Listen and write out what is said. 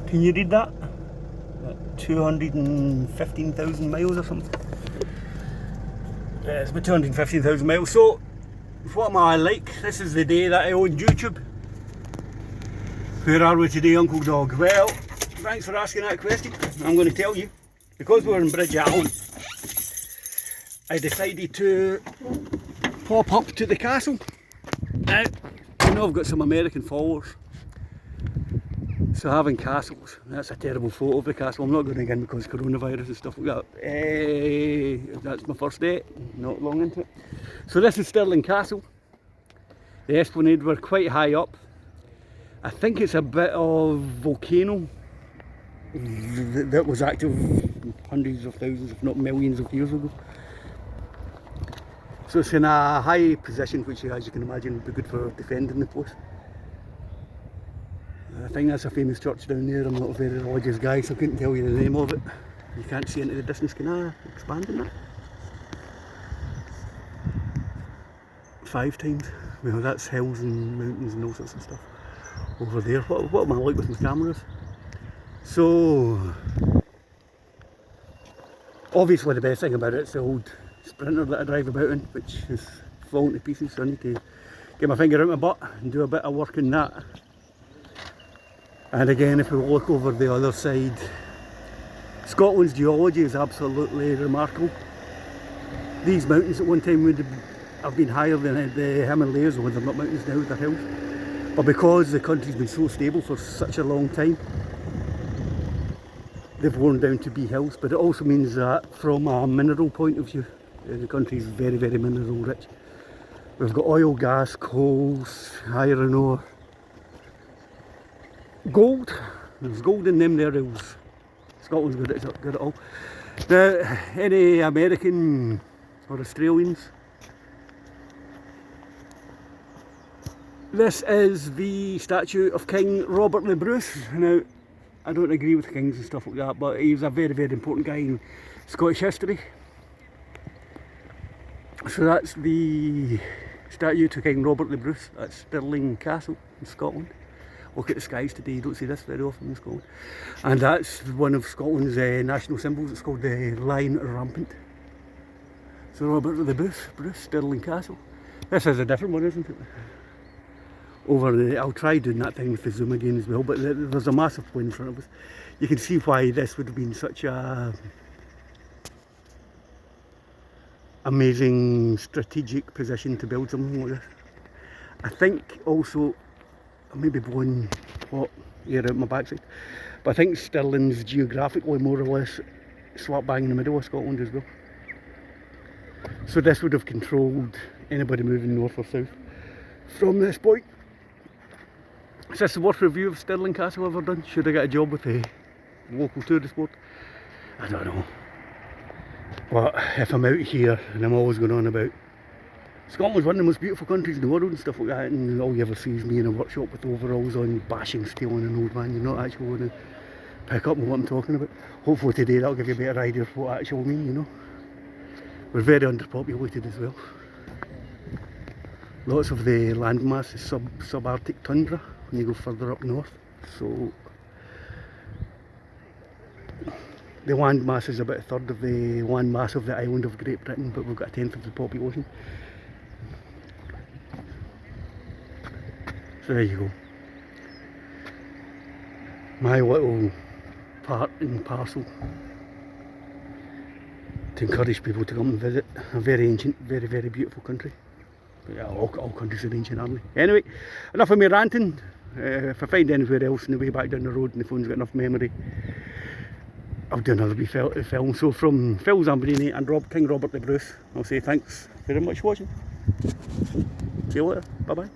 Can you read that? 215,000 miles or something. Yeah, it's about 215,000 miles. So, what am I like? This is the day that I owned YouTube. Where are we today, Uncle Dog? Well, thanks for asking that question. I'm going to tell you. Because we're in Bridge Allen, I decided to pop up to the castle. Now, I know I've got some American followers. So having castles, that's a terrible photo of the castle. I'm not going again because coronavirus and stuff like that. That's my first day, not long into it. So this is Stirling Castle. The Esplanade, we're quite high up. I think it's a bit of volcano that was active hundreds of thousands, if not millions of years ago. So it's in a high position, which as you can imagine would be good for defending the place. I think that's a famous church down there. I'm not a very religious guy, so I couldn't tell you the name of it. You can't see into the distance. Can I expand on that? 5 times. Well, that's hills and mountains and all sorts of stuff over there. What am I like with my cameras? So, obviously the best thing about it is the old Sprinter that I drive about in, which is falling to pieces, so I need to get my finger out my butt and do a bit of work in that. And again, if we look over the other side, Scotland's geology is absolutely remarkable. These mountains at one time would have been higher than the Himalayas, or they're not mountains now, they're hills. But because the country's been so stable for such a long time, they've worn down to be hills. But it also means that from a mineral point of view, the country's very, very mineral rich. We've got oil, gas, coals, iron ore, gold. There's gold in them there hills. Scotland's got it all. Now, any American or Australians, this is the statue of King Robert the Bruce. Now, I don't agree with kings and stuff like that, but he was a very, very important guy in Scottish history. So that's the statue to King Robert the Bruce at Stirling Castle in Scotland. Look at the skies today, you don't see this very often in Scotland. And that's one of Scotland's national symbols. It's called the Lion Rampant. So Robert the Bruce, Stirling Castle. This is a different one, isn't it? I'll try doing that thing with the zoom again as well, but there's a massive plain in front of us. You can see why this would have been such a amazing strategic position to build something like this. I think also, I may be blowing hot air out my backside, but I think Stirling's geographically more or less slap bang in the middle of Scotland as well. So this would have controlled anybody moving north or south from this point. Is this the worst review of Stirling Castle I've ever done? Should I get a job with the local tourist board? I don't know. But if I'm out here and I'm always going on about Scotland's one of the most beautiful countries in the world and stuff like that, and all you ever see is me in a workshop with overalls on, bashing steel on an old man, you're not actually going to pick up on what I'm talking about. Hopefully today that'll give you a better idea of what I actually mean, you know. We're very underpopulated as well. Lots of the landmass is subarctic tundra when you go further up north. So the landmass is about a third of the landmass of the island of Great Britain, but we've got a tenth of the population. So there you go. My little part and parcel to encourage people to come and visit a very ancient, very, very beautiful country. But yeah, all countries are ancient, aren't they? Anyway, enough of me ranting. If I find anywhere else on the way back down the road and the phone's got enough memory, I'll do another wee film. So from Phil Zamborini and King Robert the Bruce, I'll say thanks very much for watching. See you later. Bye bye.